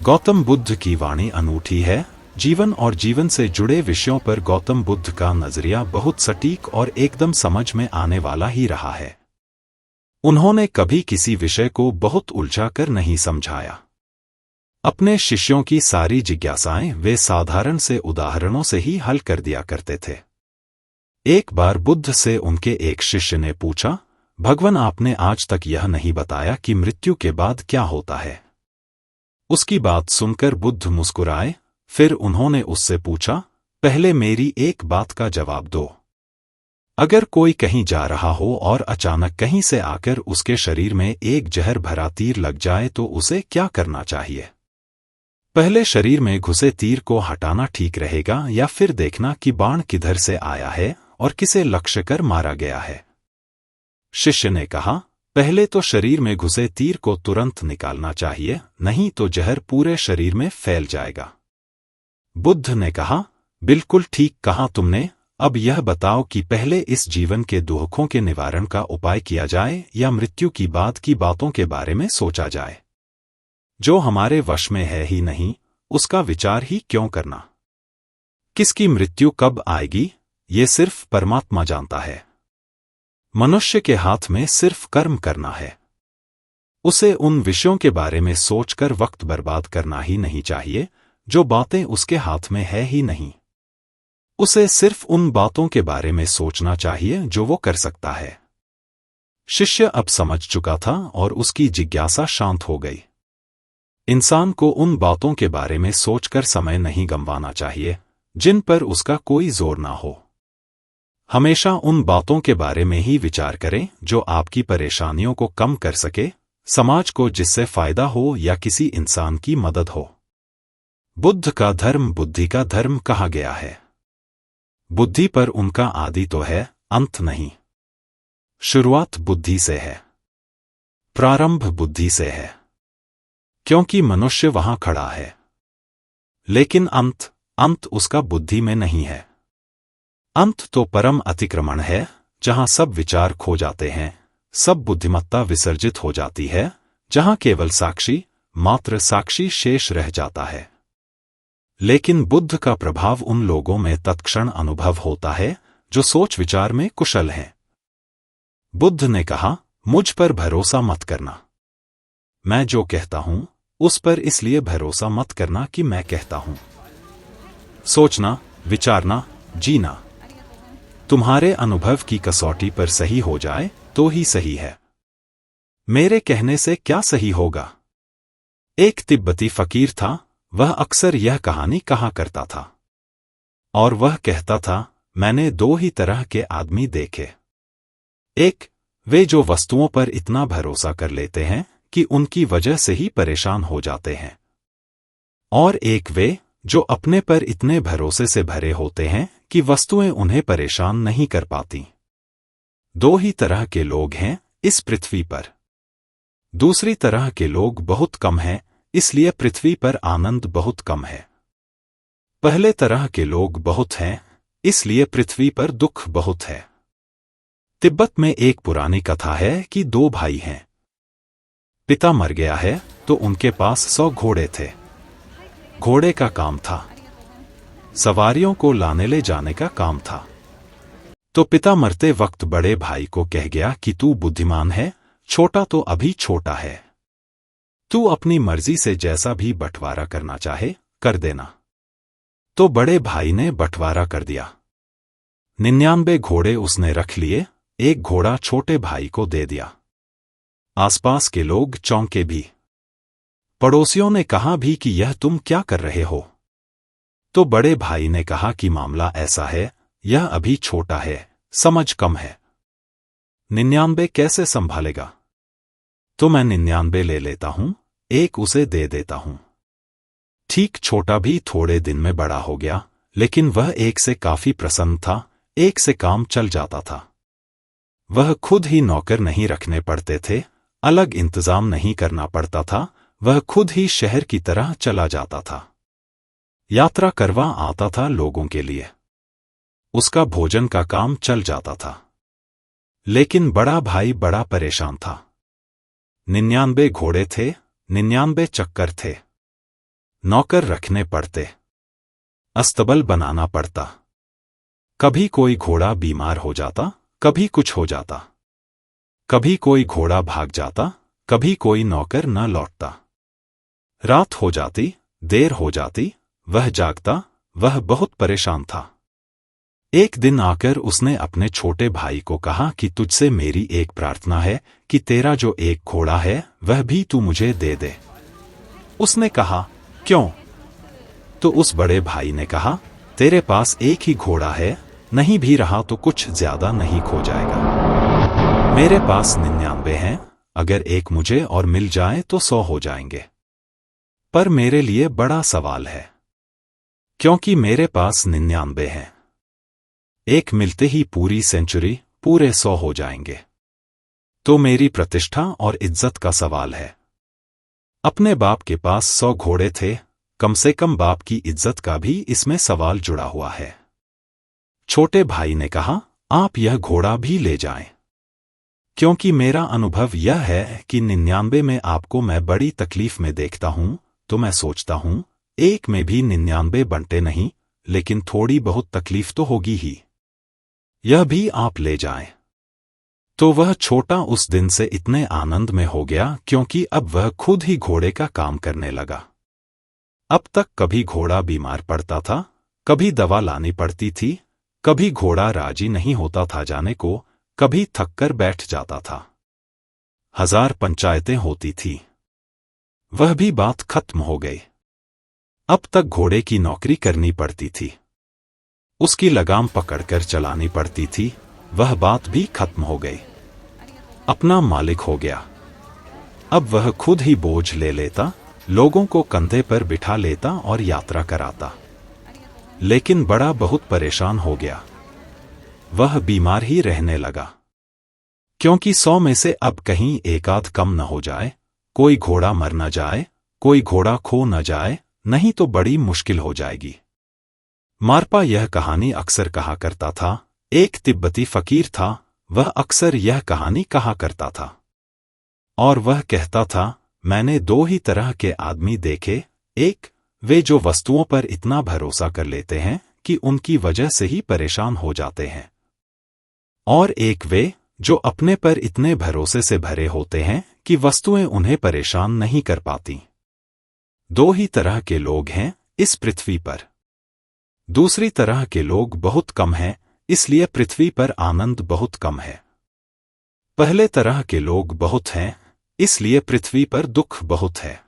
गौतम बुद्ध की वाणी अनूठी है। जीवन और जीवन से जुड़े विषयों पर गौतम बुद्ध का नजरिया बहुत सटीक और एकदम समझ में आने वाला ही रहा है। उन्होंने कभी किसी विषय को बहुत उलझा कर नहीं समझाया। अपने शिष्यों की सारी जिज्ञासाएं वे साधारण से उदाहरणों से ही हल कर दिया करते थे। एक बार बुद्ध से उनके एक शिष्य ने पूछा, भगवान आपने आज तक यह नहीं बताया कि मृत्यु के बाद क्या होता है। उसकी बात सुनकर बुद्ध मुस्कुराए। फिर उन्होंने उससे पूछा, पहले मेरी एक बात का जवाब दो। अगर कोई कहीं जा रहा हो और अचानक कहीं से आकर उसके शरीर में एक जहर भरा तीर लग जाए तो उसे क्या करना चाहिए? पहले शरीर में घुसे तीर को हटाना ठीक रहेगा या फिर देखना कि बाण किधर से आया है और किसे लक्ष्य कर मारा गया है? शिष्य ने कहा, पहले तो शरीर में घुसे तीर को तुरंत निकालना चाहिए, नहीं तो जहर पूरे शरीर में फैल जाएगा। बुद्ध ने कहा, बिल्कुल ठीक कहा तुमने। अब यह बताओ कि पहले इस जीवन के दुखों के निवारण का उपाय किया जाए या मृत्यु की बाद की बातों के बारे में सोचा जाए? जो हमारे वश में है ही नहीं, उसका विचार ही क्यों करना? किसकी मृत्यु कब आएगी, ये सिर्फ परमात्मा जानता है। मनुष्य के हाथ में सिर्फ कर्म करना है। उसे उन विषयों के बारे में सोचकर वक्त बर्बाद करना ही नहीं चाहिए जो बातें उसके हाथ में है ही नहीं। उसे सिर्फ उन बातों के बारे में सोचना चाहिए जो वो कर सकता है। शिष्य अब समझ चुका था और उसकी जिज्ञासा शांत हो गई। इंसान को उन बातों के बारे में सोचकर समय नहीं गंवाना चाहिए जिन पर उसका कोई जोर ना हो। हमेशा उन बातों के बारे में ही विचार करें जो आपकी परेशानियों को कम कर सके, समाज को जिससे फायदा हो या किसी इंसान की मदद हो। बुद्ध का धर्म बुद्धि का धर्म कहा गया है। बुद्धि पर उनका आदि तो है, अंत नहीं। शुरुआत बुद्धि से है, प्रारंभ बुद्धि से है, क्योंकि मनुष्य वहां खड़ा है। लेकिन अंत उसका बुद्धि में नहीं है। अंत तो परम अतिक्रमण है, जहां सब विचार खो जाते हैं, सब बुद्धिमत्ता विसर्जित हो जाती है, जहां केवल साक्षी, मात्र साक्षी शेष रह जाता है। लेकिन बुद्ध का प्रभाव उन लोगों में तत्क्षण अनुभव होता है जो सोच विचार में कुशल हैं। बुद्ध ने कहा, मुझ पर भरोसा मत करना। मैं जो कहता हूं उस पर इसलिए भरोसा मत करना कि मैं कहता हूं। सोचना, विचारना, जीना तुम्हारे अनुभव की कसौटी पर सही हो जाए तो ही सही है। मेरे कहने से क्या सही होगा? एक तिब्बती फकीर था, वह अक्सर यह कहानी कहा करता था। और वह कहता था, मैंने दो ही तरह के आदमी देखे। एक, वे जो वस्तुओं पर इतना भरोसा कर लेते हैं कि उनकी वजह से ही परेशान हो जाते हैं। और एक वे जो अपने पर इतने भरोसे से भरे होते हैं कि वस्तुएं उन्हें परेशान नहीं कर पाती। दो ही तरह के लोग हैं इस पृथ्वी पर। दूसरी तरह के लोग बहुत कम हैं, इसलिए पृथ्वी पर आनंद बहुत कम है। पहले तरह के लोग बहुत हैं, इसलिए पृथ्वी पर दुख बहुत है। तिब्बत में एक पुरानी कथा है कि दो भाई हैं। पिता मर गया है तो उनके पास 100 घोड़े थे। घोड़े का काम था, सवारियों को लाने ले जाने का काम था। तो पिता मरते वक्त बड़े भाई को कह गया कि तू बुद्धिमान है, छोटा तो अभी छोटा है, तू अपनी मर्जी से जैसा भी बंटवारा करना चाहे कर देना। तो बड़े भाई ने बंटवारा कर दिया। 99 घोड़े उसने रख लिए, एक घोड़ा छोटे भाई को दे दिया। आसपास के लोग चौंके भी। पड़ोसियों ने कहा भी कि यह तुम क्या कर रहे हो? तो बड़े भाई ने कहा कि मामला ऐसा है, यह अभी छोटा है, समझ कम है, 99 कैसे संभालेगा? तो मैं 99 ले लेता हूं, एक उसे दे देता हूं। ठीक, छोटा भी थोड़े दिन में बड़ा हो गया, लेकिन वह एक से काफी प्रसन्न था, एक से काम चल जाता था। वह खुद ही नौकर नहीं रखने पड़ते थे, अलग इंतजाम नहीं करना पड़ता था, वह खुद ही शहर की तरह चला जाता था। यात्रा करवा आता था लोगों के लिए। उसका भोजन का काम चल जाता था। लेकिन बड़ा भाई बड़ा परेशान था। 99 घोड़े थे, 99 चक्कर थे। नौकर रखने पड़ते, अस्तबल बनाना पड़ता। कभी कोई घोड़ा बीमार हो जाता, कभी कुछ हो जाता, कभी कोई घोड़ा भाग जाता, कभी कोई नौकर न लौटता। रात हो जाती, देर हो जाती, वह जागता, वह बहुत परेशान था। एक दिन आकर उसने अपने छोटे भाई को कहा कि तुझसे मेरी एक प्रार्थना है कि तेरा जो एक घोड़ा है वह भी तू मुझे दे दे। उसने कहा, क्यों? तो उस बड़े भाई ने कहा, तेरे पास एक ही घोड़ा है, नहीं भी रहा तो कुछ ज्यादा नहीं खो जाएगा। मेरे पास 99 हैं, अगर एक मुझे और मिल जाए तो 100 हो जाएंगे। पर मेरे लिए बड़ा सवाल है, क्योंकि मेरे पास 99 हैं। एक मिलते ही पूरी सेंचुरी, पूरे 100 हो जाएंगे। तो मेरी प्रतिष्ठा और इज्जत का सवाल है। अपने बाप के पास 100 घोड़े थे, कम से कम बाप की इज्जत का भी इसमें सवाल जुड़ा हुआ है। छोटे भाई ने कहा, आप यह घोड़ा भी ले जाएं, क्योंकि मेरा अनुभव यह है कि 99 में आपको मैं बड़ी तकलीफ में देखता हूं, तो मैं सोचता हूं, एक में भी 99 बनते नहीं, लेकिन थोड़ी बहुत तकलीफ तो होगी ही। यह भी आप ले जाएं। तो वह छोटा उस दिन से इतने आनंद में हो गया क्योंकि अब वह खुद ही घोड़े का काम करने लगा। अब तक कभी घोड़ा बीमार पड़ता था, कभी दवा लानी पड़ती थी, कभी घोड़ा राजी नहीं होता था जाने को, कभी थक कर बैठ जाता था। 1000 पंचायतें होती थी। वह भी बात खत्म हो गई। अब तक घोड़े की नौकरी करनी पड़ती थी, उसकी लगाम पकड़कर चलानी पड़ती थी, वह बात भी खत्म हो गई। अपना मालिक हो गया। अब वह खुद ही बोझ ले लेता, लोगों को कंधे पर बिठा लेता और यात्रा कराता। लेकिन बड़ा बहुत परेशान हो गया। वह बीमार ही रहने लगा, क्योंकि 100 में से अब कहीं एक आध कम न हो जाए, कोई घोड़ा मर न जाए, कोई घोड़ा खो न जाए, नहीं तो बड़ी मुश्किल हो जाएगी। मारपा यह कहानी अक्सर कहा करता था। एक तिब्बती फकीर था, वह अक्सर यह कहानी कहा करता था। और वह कहता था, मैंने 2 ही तरह के आदमी देखे, एक वे जो वस्तुओं पर इतना भरोसा कर लेते हैं कि उनकी वजह से ही परेशान हो जाते हैं, और एक वे जो अपने पर इतने भरोसे से भरे होते हैं कि वस्तुएं उन्हें परेशान नहीं कर पाती। 2 ही तरह के लोग हैं इस पृथ्वी पर। दूसरी तरह के लोग बहुत कम हैं, इसलिए पृथ्वी पर आनंद बहुत कम है। पहले तरह के लोग बहुत हैं, इसलिए पृथ्वी पर दुख बहुत है।